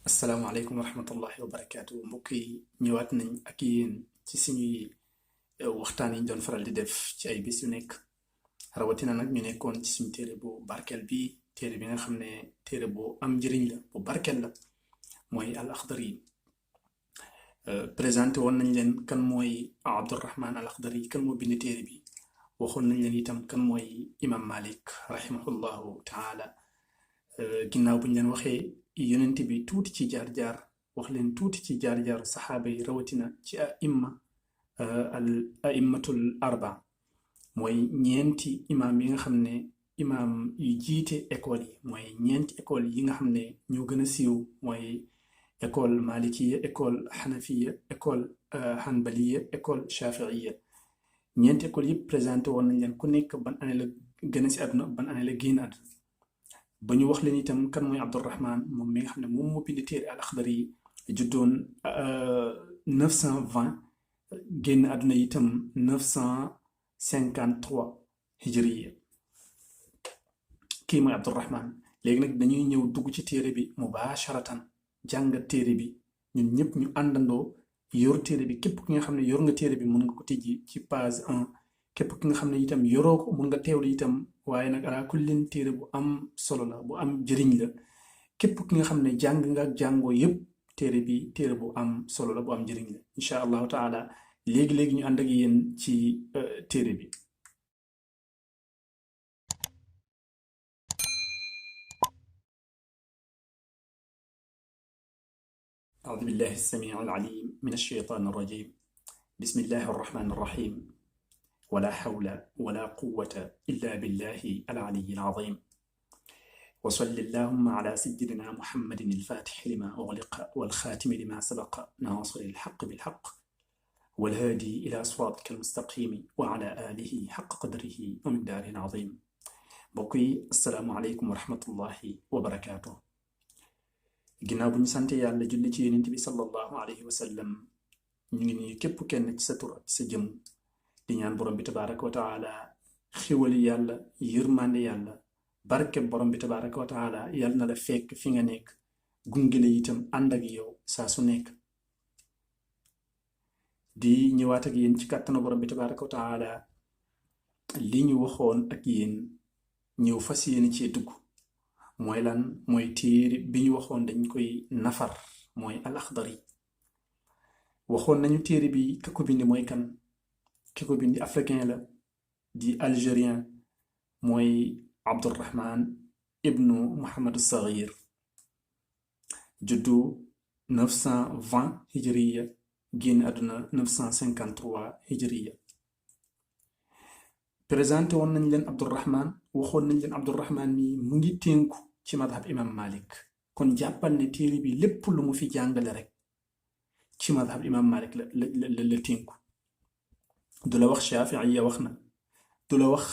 asalaamaaleykum wa rahmatullahi wa barakaatu mbokk yi ñëwaat nañ ak yéen ci suñuy waxtaan yi ñu doon faral di def ci ay bis yu nekk rawatina nag ñu nekkoon ci suñu téere bu barkeel bi téere bi nga xam ne téere bu am njëriñ la bu barkeel la mooy al Axdari présenté woon nañ leen kan mooy Abdurrahman al Axdari kan moo bind téere bi waxoon nañ leen itam kan mooy imam Malik rahimahullahu taala ginnaaw bu ñu leen waxee yonent bi tuuti ci jaar-jaar wax leen tuuti ci jaar-jaaru saxaaba yi rawatina ci al aimmatul arba mooy ñeenti imaam yi nga xam ne imaam yu jiite école yi mooy ñeenti école yi nga xam ne ñoo gën a siiw mooy école malikiya école xanafiya école hanbaliya école shafiiya ñeenti école yëpp présenté woon nañ leen ku nekk ban année la gën a si àdduna ban année la génn àdduna ba ñu wax leen itam kan mooy Abdurrahman moom mi nga xam ne moom moo bind téere al Axdari yi juddoon 920 génn àdduna itam 953 hijriya kii mooy Abdurrahman léegi nag dañuy ñëw dugg ci téere bi mubasharatan jàngat téere bi ñun ñëpp ñu àndandoo yor téere bi képp ki nga xam ne yor nga téere bi mun nga ko tijji ci page 1 képp ki nga xam ne itam yoroo ko mun nga teewlu itam waaye nag ala kullin téere bu am solo la bu am jëriñ la képp ki nga xam ne jàng nga ak jàngoo yépp téere bi téere bu am solo la bu am jëriñ la incha allahu taala léegi-léegi ñu ànd ak yéen ci téere bi أعوذ بالله السميع العليم من الشيطان الرجيم بسم الله الرحمن الرحيم ولا حول ولا قوة إلا بالله العلي العظيم وصل اللهم على سيدنا محمد الفاتح لما أغلق والخاتم لما سبق ناصر الحق بالحق والهادي إلى صراطك المستقيم وعلى آله حق قدره ومقداره العظيم بقي السلام عليكم ورحمة الله وبركاته ginnaaw bu ñu sante yàlla julli ci yonent bi sallallahu alayhi wa sallam ñu ngi nii képp kenn ci sa tur ak sa jëm di ñaan borom bi tabaraka wa taala xiwali yàlla yërmande yàlla barke borom bi tabaraka wa taala yàlla na la fekk fi nga nekk gunge la itam ànd ak yow saa su nekk di ñëwaat ak yéen ci kàttanu borom bi tabaraka wa taala li ñu waxoon ak yéen ñëw fas yéene ci dugg mooy lan mooy téere bi ñu waxoon dañ koy nafar mooy al Axdari waxoon nañu téere bi ka ko bindi mooy kan ki ko bindi africain la di algérien mooy Abdurrahman ibnu Muhammad Saghir juddu 920 hijriya génn àdduna 953 hijriya présenté woon nañ leen Abdurrahman waxoon nañ leen Abdurrahman mi mu ngi tënku ci madhab imam Malik kon jàppal ne téere bi lépp lu mu fi jàngale rek ci madhab imam Malik la tënku du la wax shafiiya wax na du la wax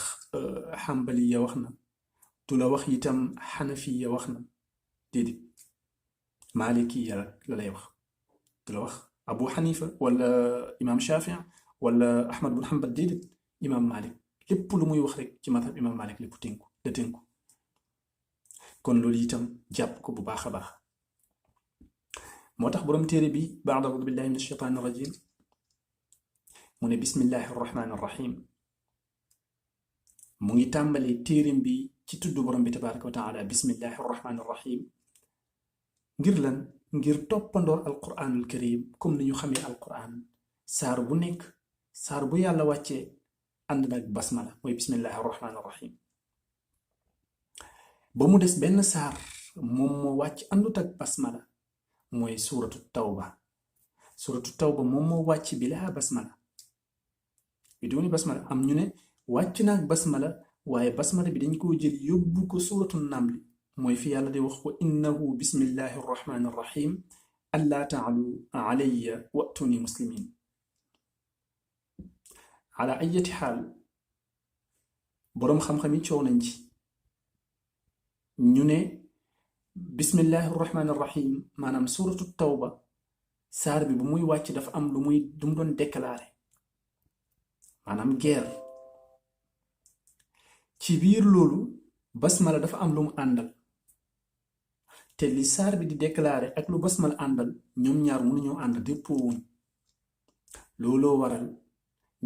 xambaliya wax na du la wax itam xanafiya wax na déedéet malikiya la lay wax du la wax abu xanifa wala imam shafii wala ahmad bun xambal déedéet imam Malik lépp lu muy wax rek ci madhab imam Malik lépp tënku la tënku kon loolu itam jàpp ko bu baax a baax moo tax boroom téere bi baada audu billahi min ashaytaani rajim mu ne bismillahi arrahmani arrahim mu ngi tàmbalee téerim bi ci tudd borom bi tabaraka wa taala bismillahi arrahmani arrahim ngir lan ngir toppandoor alquranul karim comme ni ñu xamee alquran saar bu nekk saar bu yàlla wàccee ànd nag basmala mooy bismillahi arrahmani arrahim ba mu des benn saar moom moo wàcc àndut ak basmala mooy suuratu tawba moom moo wàcc bilaa basmala bi dooni basmala am ñu ne wàcc naag basmala waaye basmala bi dañ koo jël yóbbu ko suuratu namli mooy fi yàlla di wax wa innahu bismillahi arrahmani arrahim allaa taalu alayya wa'tuni muslimin ala ayati xaal boroom xam-xam yi coow nañ ci ñu ne bismillahi arrahmani arrahim maanaam suuratu tawba saar bi bu muy wàcc dafa am lu mu doon déclaré maanaam guerre ci biir loolu basmala dafa am lu mu àndal te li saar bi di déclaré ak lu basmal àndal ñoom ñaar mënuñoo ànd déppoo wuñ looloo waral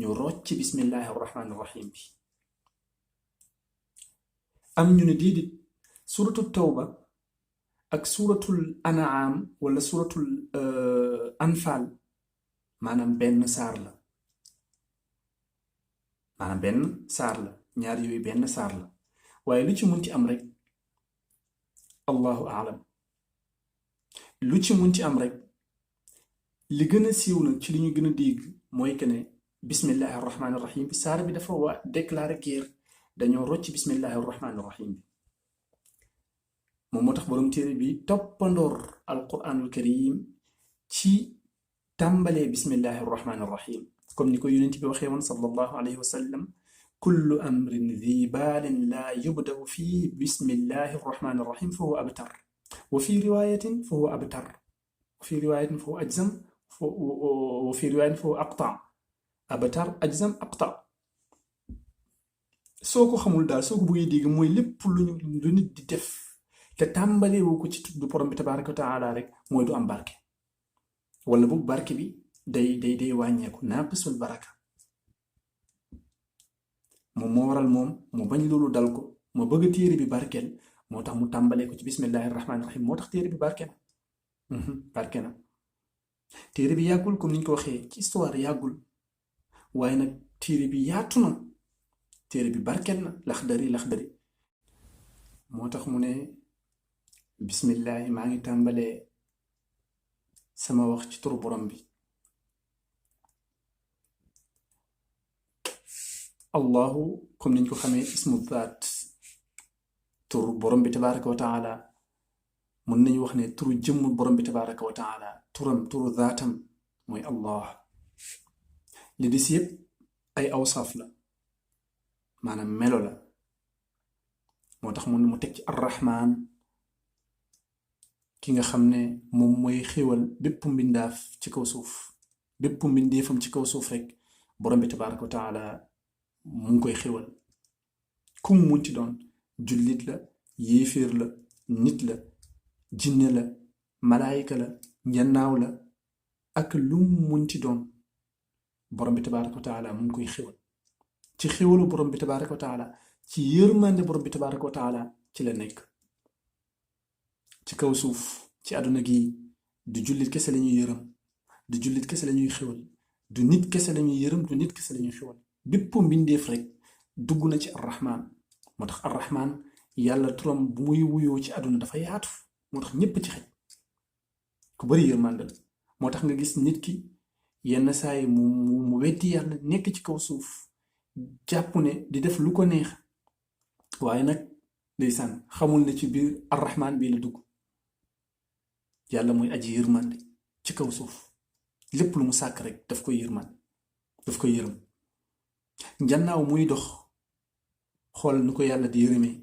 ñu rocc bismillahi arrahmani irrahim bi am ñu ne déedéet suratul tawba ak suratul anaam wala suratul anfal maanaam benn saar la ñaar yooyu benn saar la waaye lu ci munti am rek allahu aalam lu ci munti am rek li gën a siiw nag ci li ñu gën a dégg mooy que ne bismillahi arrahmani irrahim bi saar bi dafa déclaré guerre dañoo rocc bismillahi arrahmani irrahim bi moom moo tax borom téere bi toppandoor alquranul karim ci tàmbalee bismillahi arrahmani irrahim comme ni ko yonent bi waxee woon sallallahu alayhi wa sallam kullu amrin dhi baalin laa yubda'u fii bismillahi arrahmani irrahim fa huwa abtar wa fi riwayatin fa huwa abtar wa fi riwayatin fa huwa ajzam wa fi riwayatin fa huwa aqta abtar ajzam aqta soo ko xamul daal soo ko bëggee dégg mooy lépp lu nit di def te tàmbalee woo ko ci tudd borom bi tabaaraka wa taala rek mooy du am barke wala boog barke bi day wàññeeku naaqisul baraka moom moo waral moom mu bañ loolu dal ko ma bëgg téere bi barkeel moo tax mu tàmbalee ko ci bismillahi rahmaani rahim moo tax téere bi barke na téere bi yàggul comme niñ ko waxee ci histoire yàggul waaye nag téere bi yaatu na téere bi barkeel na laxdari moo tax mu ne bismillahi maa ngi tàmbalee sama wax ci turu borom bi allahu comme niñ ko xamee ismu zaat turu borom bi tabaraka wa taala mën nañu wax ne turu jëmm borom bi tabaraka wa taala turu zaatam mooy allah li des yëpp ay awsaaf la maanaam melo la moo tax mu teg ci arrahman ki nga xam ne moom mooy xéwal bépp mbindaaf ci kaw suuf bépp mbindeefam ci kaw suuf rek borom bi tabaraka wa taala mu ngi koy xéwal ku mu munti doon jullit la yéeféer la nit la jinne la malaayika la njannaaw la ak lu mu munti doon borom bi tabaraka wa taala mu ngi koy xéwal ci xéwalu borom bi tabaraka wa taala ci yërmande borom bi tabaraka wa taala ci la nekk ci kaw suuf ci àdduna gi du jullit kese lañuy yërëm du jullit kese lañuy xéwal du nit kese lañuy yërëm du nit kese lañuy xéwal bépp mbindeef rek dugg na ci arrahman moo tax arrahman yàlla turam bu muy wuyoo ci àdduna dafa yaatu moo tax ñépp ci xej ku bari yërmande la moo tax nga gis nit ki yenn saay mu weddi yàlla nekk ci kaw suuf jàpp ne di def lu ko neex waaye nag ndeysaan xamul ne ci biir arrahman bii la dugg yàlla mooy aji yërmande ci kaw suuf lépp lu mu sàkk rek daf koy yërmande daf koy yërëm njannaaw muy dox xool nu ko yàlla di yërëmee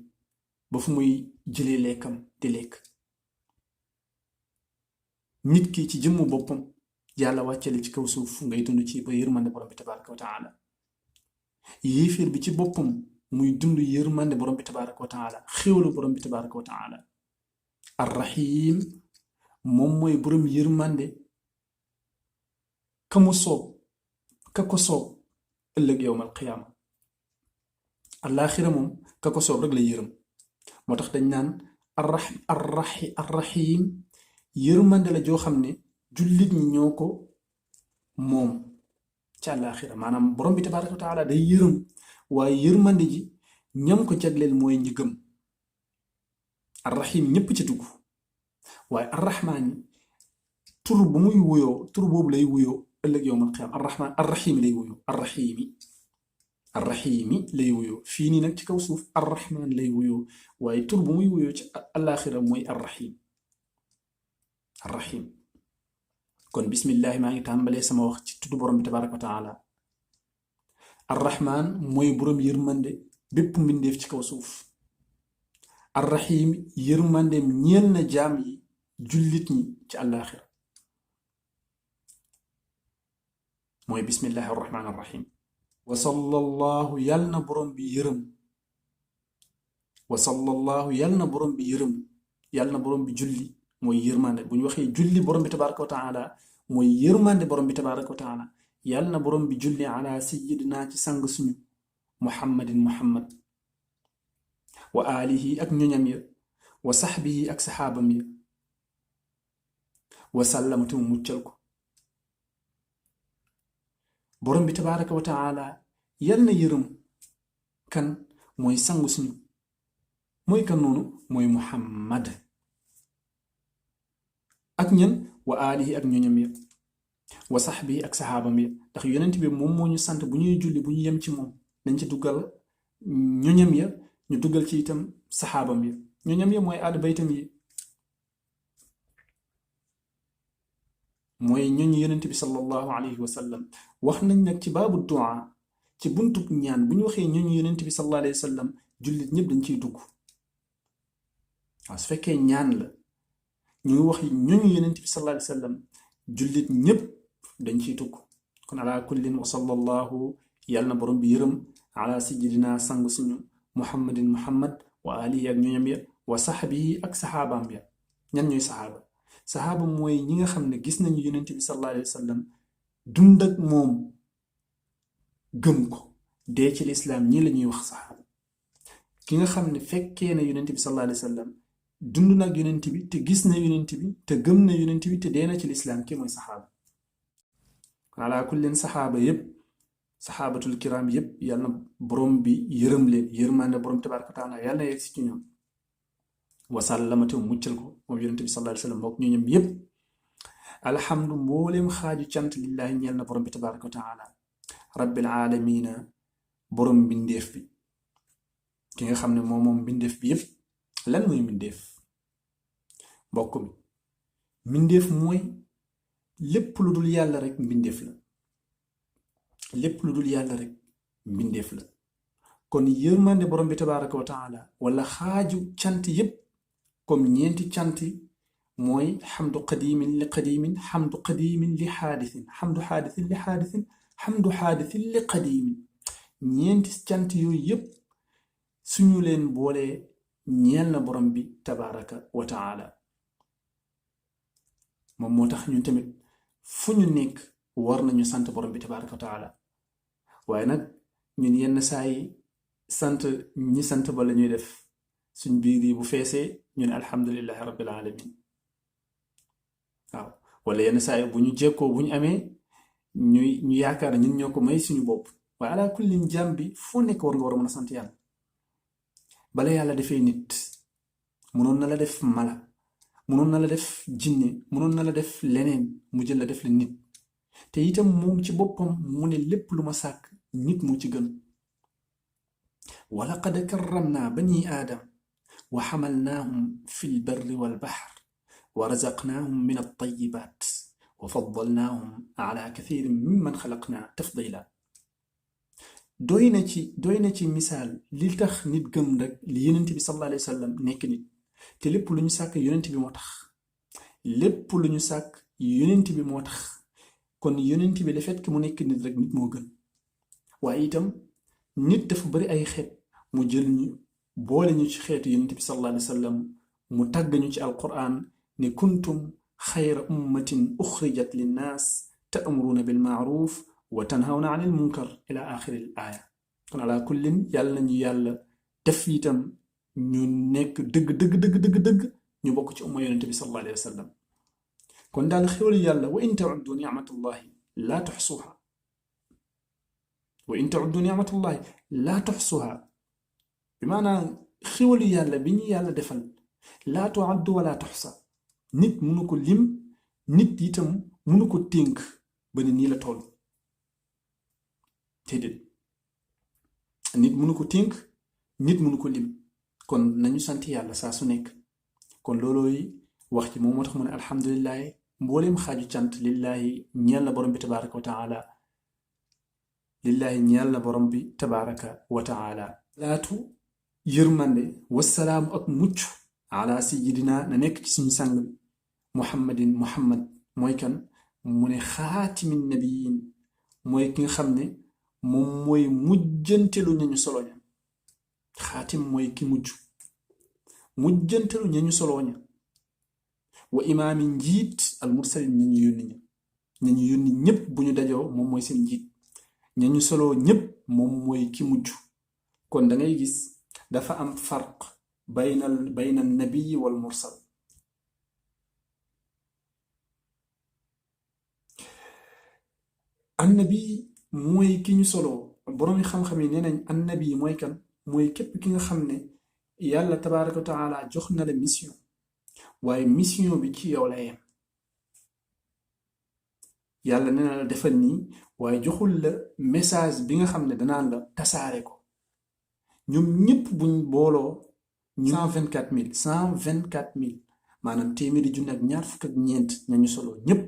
ba fu muy jëlee lekkam di lekk nit ki ci jëmmu boppam yàlla wàccale ci kaw suuf ngay dund ci ba yërmande borom bi tabaraka wa taala yéeféer bi ci boppam muy dund yërmande borom bi tabaraka wa taala xéwlu borom bi tabaraka wa taala arrahim moom mooy borom yërmande ka mu soob ka ko soob ëllëg yowmal qiyaama àllaaxira moom ka ko soob rek la yërëm moo tax dañ naan arrahim yërmande la joo xam ne jullit ñi ñoo ko moom ci àllaaxira maanaam borom bi tabaaraka wa taala day yërëm waaye yërmande ji ñam ko jagleel mooy ñi gëm arrahim ñépp ci dugg waaye arrahmaan yi tur bu muy wuyoo tur boobu lay wuyoo ëllëg yowmal qiyaama arrahmaan arrahimi lay wuyoo arrahimi lay wuyoo fii nii nag ci kaw suuf arrahmaan lay wuyoo waaye tur bu muy wuyoo ci àllaaxira mooy arrahim kon bismillahi maa ngi tàmbalee sama wax ci tudd borom bi tabaraka wa taala arrahman mooy borom yërmande bépp mbindeef ci kaw suuf arrahim yërmandeem ñeel na jaam yi jullit ñi ci àllaaxira mooy bismillahi arrahman arrahim wa sallallahu yal na borom bi yërëm wa sallallahu yal na borom bi yërëm yàlla na borom bi julli mooy yërmande bu ñu waxee julli borom bi tabaraka wa taala mooy yërmande borom bi tabaraka wa taala yàlla na borom bi julli ala sayyidina ci sang suñu muhammadin muhammad wa alihi ak ñoñam ya wa saxbihi ak saxaabam ya wa sallamatu mu muccal ko borom bi tabaraka wa taala yàlla na yërëm kan mooy sangu suñu mooy kan noonu mooy muhammad ak ñan wa alihi ak ñoñam ya wa saxbihi ak saxaabam ya ndax yonent bi moom moo ñu sant bu ñuy julli bu ñu yem ci moom nañ ci duggal ñoñam ya ñu duggal ci itam saxaabam ya ñoñam ya mooy aal baytam yi mooy ñooñu yonent bi sallallahu alayhi wa sallam wax nañ nag ci baabu du'a ci buntub ñaan bu ñu waxee ñooñu yonent bi sallallahu alayhi wa sallam jullit ñëpp dañ ciy dugg waaw su fekkee ñaan la ñu wax ñooñu yonent bi sallallahu alayhi wa sallam jullit ñëpp dañ ciy dugg kon ala kullin wa sallallahu yàlla na borom bi yërëm ala sayyidina sang suñu muhammadin muhammad wa alihi ak ñooñam ya wa saxbihi ak saxaabaam ya ñan ñooy saxaaba mooy ñi nga xam ne gis nañu yonent bi sallallahu alayhi wa sallam dund ak moom gëm ko dee ci lislaam ñii la ñuy wax saxaaba ki nga xam ne fekkee na yonent bi sallallahu alayhi wa sallam dund na ak yonent bi te gis na yonent bi te gëm na yonent bi te dee na ci lislaam ki mooy saxaaba ala kullin saxaaba yépp saxaabatul kiram yépp yàlla na borom bi yërëm leen yërmande borom tabaaraka wa taala yàlla na yegg si ci ñoom wasallamate muccal ko moom yonent bi sallallahu alayhi wa sallam mook ñooñam yépp alhamdu mbooleem xaaju cant lillahi ñeel na borom bi tabaaraka wa taala rabbil aalamiina borom mbindeef bi ki nga xam ne moom mbindeef bi yépp lan mooy mbindeef mbokk mi mbindeef mooy lépp lu dul yàlla rek mbindeef la lépp lu dul yàlla rek mbindeef la kon yërmande borom bi tabaaraka wa taala wala xaaju cant yépp comme ñeenti canti mooy xamdu qadimin li qadimin xamdu qadimin li xaadisin xamdu xaadisin li xaadisin xamdu xaadisin li qadimin ñeenti cant yooyu yépp suñu leen boolee ñeel na borom bi tabaaraka wa taala moom moo tax ñun tamit fu ñu nekk war nañu sant borom bi tabaaraka wa taala waaye nag ñun yenn saa yi sant ñi sant ba la ñuy def suñ biir yi bu feesee ñu ne alhamdulillahi rabbil alamin waaw wala yenn saa yi bu ñu jekkoo bu ñu amee ñu yaakaar ñun ñoo ko may suñu bopp waaye ala kullin jàmm bi foo nekk war nga war a mën a sant yàlla bala yàlla defee nit mënoon na la def mala mënoon na la def jinne mënoon na la def leneen mu jël la def la nit te itam moom ci boppam mu ne lépp lu ma sàkk nit moo ci gën walaqad karramna bani aadam wa xamalnaahum fi lbarri walbaxr wa razaqnaahum min altayibat wa faddalnaahum ala kathirin mimman xalaqna tafdila doy na ci misaal li tax nit gëm rek li yonent bi sallallahu alayhi wa sallam nekk nit te lépp lu ñu sàkk yonent bi moo tax lépp lu ñu sàkk yonent bi moo tax kon yonent bi le fait que mu nekk nit rek nit moo gën waaye itam nit dafa bari ay xeet mu jël ñu boole ñu ci xeetu yonent bi sallallahu alayhi wa sallam mu tàgg ñu ci alquran ne kuntum xayra ummatin uxrijat linnaas ta'muruuna bil maaruf wa tanhawna anil munkar ila axiri al aaya kon ala kullin yàlla nañu yàlla def itam ñu nekk dëgg ñu bokk ci umma yonent bi sallallahu alayhi wa sallam kon daal xéwal yàlla wa in ta'uddu nicmatallahi laa tuxsuha wa in ta'uddu nicmatallahi laa tuxsuha bi maanaam xéwalu yàlla bi ñu yàlla defal laa tu'addu wala tuxsa nit mënu ko lim nit itam mënu ko tënk ba ne nii la toll déedéet nit mënu ko tënk nit mënu ko lim kon nañu sant yàlla saa su nekk kon loolooy wax ci moom moo tax mu ne alhamdulilahi mbooleem xaaju cant lillahi ñeel na borom bi tabaraka wa taala lillahi ñeel na borom bi tabaraka wa taala laatu yërmande wasalaamu ak mucc ala sayidina na nekk ci suñu sang bi muhammad mooy kan mu ne xaatimin nabiyin mooy ki nga xam ne moom mooy mujjantelu nañu solo ña xaatim mooy ki mujj mujjantalu ña ñu soloo ña wa imaami njiit al mursalin ña ñu yónni ñépp bu ñu dajoo moom mooy seen njiit ña ñu soloo ñépp moom mooy ki mujj kon da ngay gis dafa am farq bayna nabiyi wal mursal annabi mooy ki ñu soloo boroomi xam-xam yi nee nañ annabi mooy kan mooy képp ki nga xam ne yàlla tabaaraka wa taala jox na la mission waaye mission bi ci yow la yem yàlla nee na la defal nii waaye joxul la message bi nga xam ne danaan la tasaare ko ñoom ñëpp buñ booloo 124 000 maanaam téeméeri junne ak ñaar fukk ak ñeent ñañu solo ñëpp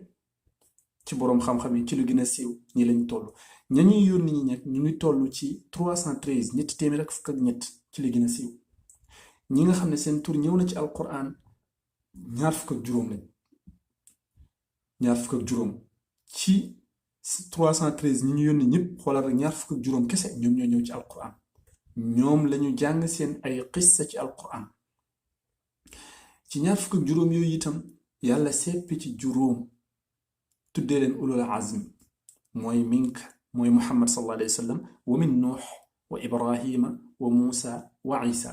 ci boroom xam-xam yi ci lu gën a siiw ñi lañ toll ñañuy yónni ñi ñeg ñu ngi toll ci 313 ñetti téeméer ak fukk ak ñett ci lu gën a siiw ñi nga xam ne seen tur ñëw na ci alquran ñaar fukk ak juróom lañ ñaar fukk ak juróom ci 313 ñi ñu yónni ñëpp xoolal rek ñaar fukk ak juróom kese ñoom ñoo ñëw ci alquran ñoom lañu jàng seen ay qissa ci alquran ci ñaar fukk ak juróom yooyu itam yàlla seppi ci juróom tuddee leen ulul azm mooy mink mooy muhammad sallallahu alayhi wa sallam wa min nuux wa ibrahima wa muusa wa isa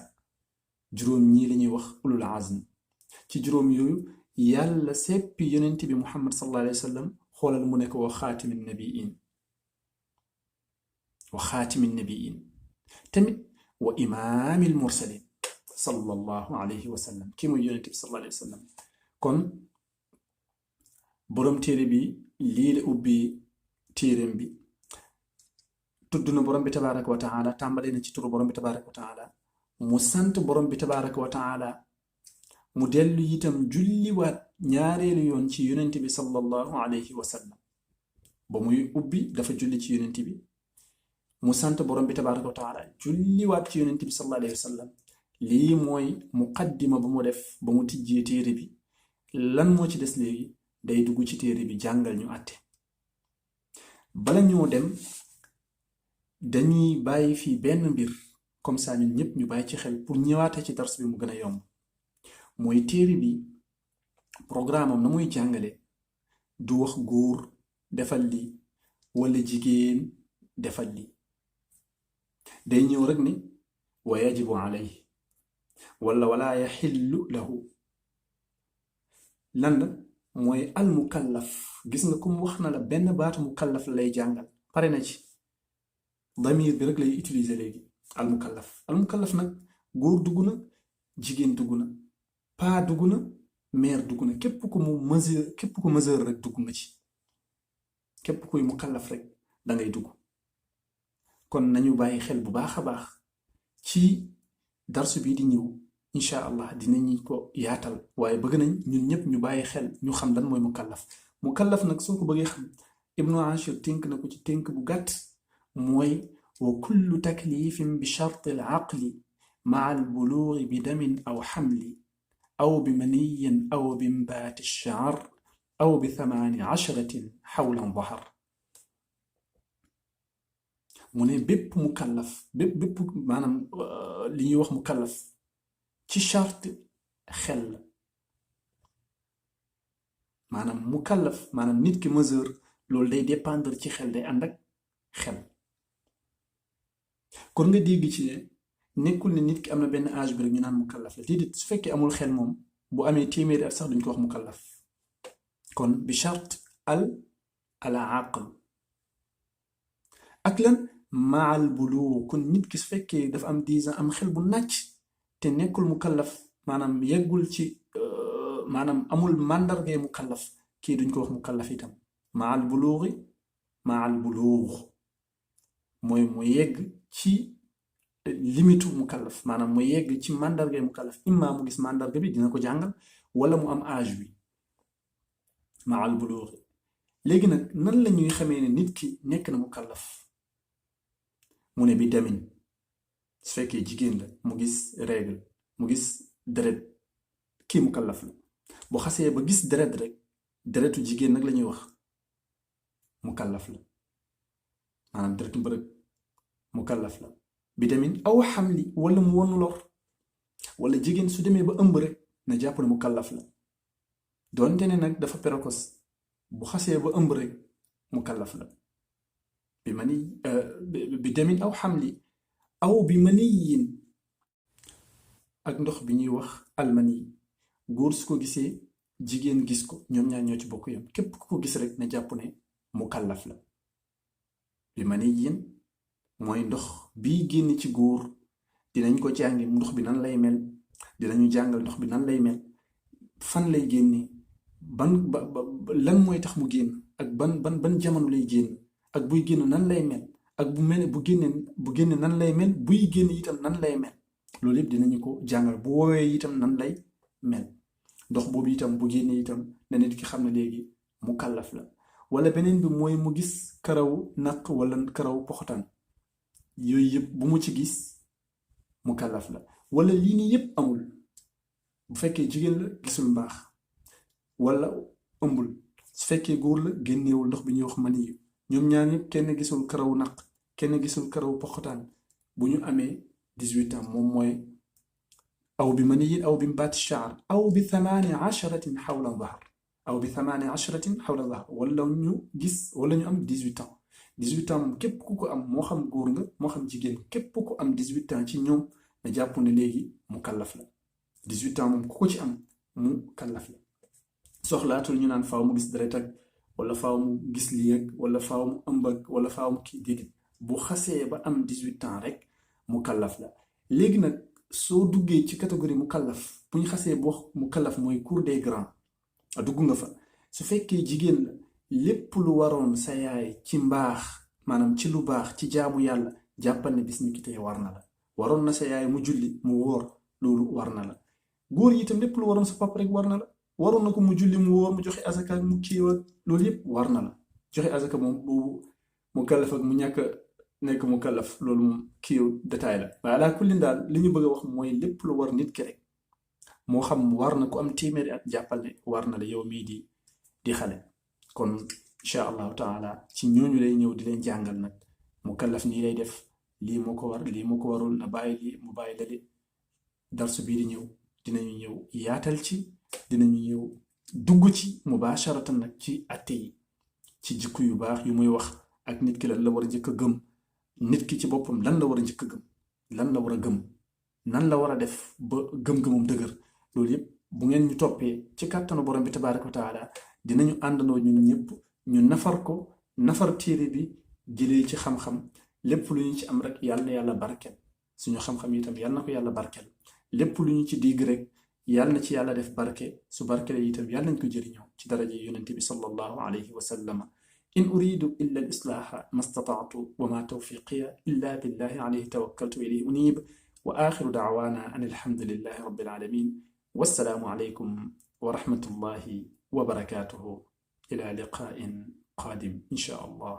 juróom ñii la ñuy wax ulul azm ci juróom yooyu yàlla seppi yonent bi muhammad sallallahu alayhi wa sallam xoolal mu nekk wa xaatimin nabiin tamit wa imaamil mursalin sallallahu alayhi wa sallam kii mooy yonent bi sallallahu alayhi wa sallam kon boroom téere bi lii la ubbi téereem bi tudd na borom bi tabaaraka wa taala tàmbalee na ci turu borom bi tabaaraka wa taala mu sant borom bi tabaaraka wa taala mu dellu itam julliwaat ñaareelu yoon ci yonent bi sallallahu alayhi wa sallam ba muy ubbi dafa julli ci yonent bi mu sant borom bi tabaaraka wa taala julliwaat ci yonent bi sallallahu alayhi wa sallam lii mooy muqaddima ba mu def ba mu tijjee téere bi lan moo ci des léegi day dugg ci téere bi jàngal ñu àtte bala ñoo dem dañuy bàyyi fii benn mbir comme ça ñun ñëpp ñu bàyyi ci xel pour ñëwaate ci dars bi mu gën a yomb mooy téere bi programme am na muy jàngale du wax góor defal li wala jigéen defal li day ñëw rek ni wa yajibu alayhi wala yaxillu lahu lan la mooy al mukallaf gis nga comme wax na la benn baatu mukallaf la lay jàngal pare na ci damir bi rek lay utiliser léegi al mukallaf nag góor dugg na jigéen dugg na paa dugg na mère dugg na képp ku mesure rek dugg nga ci képp kuy mukallaf rek da ngay dugg kon nañu bàyyi xel bu baax a baax ci darsu bii di ñëw incha allah dinañu ko yaatal waaye bëgg nañ ñun ñëpp ñu bàyyi xel ñu xam lan mooy mukallaf nag soo ko bëggee xam ibnu ashir tënk na ko ci tënk bu gàtt mooy wa kullu taklifin bi charte al aqli maa al bulugi bi damin aw xamli aw bi maniyin aw bi mbaati shaar aw bi 18 xawlan dahar mu ne bépp mukallaf bépp maanaam li ñuy wax mukallaf ci charte xel la maanaam mukallaf maanaam nit ki mesure loolu day dépendre ci xel day ànd ak xel kon nga dégg ci ne nekkul ne nit ki am na benn âge bi rek ñu naan mukallaf la déedéet su fekkee amul xel moom bu amee téeméeri at sax duñ ko wax mukallaf kon bi charte al aql ak lan maal buluug kon nit ki su fekkee dafa am 10 ans am xel bu nàcc te nekkul mukallaf maanaam yeggul ci maanaam amul màndargay mukallaf kii duñ ko wax mukallaf itam maal buluug mooy mu yegg ci limitu mukallaf maanaam mu yegg ci màndargay mukallaf imma mu gis màndarga bi dina ko jàngal wala mu am âge bi maal buluug léegi nag nan la ñuy xamee ne nit ki nekk na mukallaf mu ne bi demin su fekkee jigéen la mu gis règle mu gis deret kii mukallaf la bu xasee ba gis deret rek deretu jigéen nag la ñuy wax mukallaf la maanaam deretu mbërëg mukallaf la bi demin aw xamli wala mu wonu lor wala jigéen su demee ba ëmb rek na jàpp ne mu kàllaf la doonte ne nag dafa précoce bu xasee ba ëmb rek mu kàllaf la bi mani bi demin aw xamli aw bi maniyin ak ndox bi ñuy wax almani góor su ko gisee jigéen gis ko ñoom ñaar ñoo ci bokk yam képp ku ko gis rek na jàpp ne mu kàllaf la bi maniyin mooy ndox bii génn ci góor dinañ ko jàngi ndox bi nan lay mel dinañu jàngal ndox bi nan lay mel fan lay génne lan mooy tax mu génn ak ban jamono lay génn ak buy génn nan lay mel ak bu génne nan lay mel buy génn itam nan lay mel loolu yëpp dinañu ko jàngal bu woowee itam nan lay mel ndox boobu itam bu génnee itam na nit ki xam ne léegi mu kàllaf la wala beneen bi mooy mu gis karaw naq wala karaw poxotaan yooyu yëpp bu mu ci gis mu kàllaf la wala lii nii yëpp amul bu fekkee jigéen la gisul mbaax wala ëmbul su fekkee góor la génneewul ndox bi ñuy wax maniyu ñoom ñaar ñëpp kenn gisul karaw naq kenn gisul karaw poxotaan bu ñu amee 18 ans moom mooy aw bi maniyin aw bi mbaati shaar aw bi 18 xawla dahr aw bi 18 xawla dahr wala ñu gis wala ñu am 18 ans 18 ans moom képp ku ko am moo xam góor nga moo xam jigéen képp ku am 18 ans ci ñoom na jàpp ne léegi mu kàllaf la 18 ans moom ku ko ci am mu kàllaf la soxlaatul ñu naan faaw mu gis deret ak wala faaw mu gis lii ak wala faaw mu ëmb ak wala faaw mu kii déedéet bu xasee ba am 18 ans rek mu kàllaf la léegi nag soo duggee ci catégorie mu kàllaf bu ñu xasee ba wax mu kàllaf mooy cour des grands dugg nga fa su fekkee jigéen la lépp lu waroon sa yaay ci mbaax maanaam ci lu baax ci jaamu yàlla jàppal ne bis ni ki tey war na la waroon na sa yaay mu julli mu wóor loolu war na la góor yi itam lépp lu waroon sa papa rek war na la waroon na ko mu julli mu wóor mu joxe azaka mu kiiwal loolu yëpp war na la joxe azaka moom boobu mu kàllaf ak mu ñàkk nekk mu kàllaf loolu moom kiiw détail la waaye alaa kulli daal li ñu bëgg a wax mooy lépp lu war nit ki rek moo xam war na ko am téeméeri at jàppal ne war na la yow mii di xale kon incha allahu taala ci ñooñu lay ñëw di leen jàngal nag mu kàllaf nii lay def lii moo ko war lii moo ko warul na bàyyi lii mu bàyyi lali darsu bii di ñëw dinañu ñëw yaatal ci dinañu ñëw dugg ci mubasharatan nag ci atte yi ci jikko yu baax yu muy wax ak nit ki lan la war a njëkk a gëm nit ki ci boppam lan la war a njëkk a gëm lan la war a gëm nan la war a def ba gëm-gëmum dëgër loolu yëpp bu ngeen ñu toppee ci kàttanu borom bi tabaaraka wa taala dinañu àndandoo ñun ñëpp ñu nafar ko nafar téere bi jëlee ci xam-xam lépp lu ñu ci am rek yàlla na yàlla barkeel suñu xam-xam itam yàlla na ko yàlla barkeel lépp lu ñu ci digg rek yàlla na ci yàlla def barke su barkele itam yàlla nañ ko jëriñoo ci daraja yonent bi sallallahu alayhi wa sallama in uridu illa al islaha ma stata'tu wa ma tawfiqiya illa billahi alayhi tawakkaltu wa ilayhi unib wa akhiru da'wana an alhamdulillahi rabbil alamin wassalaamu alaykum wa rahmatullahi wa barakatuhu ila liqa'in qadim insha allah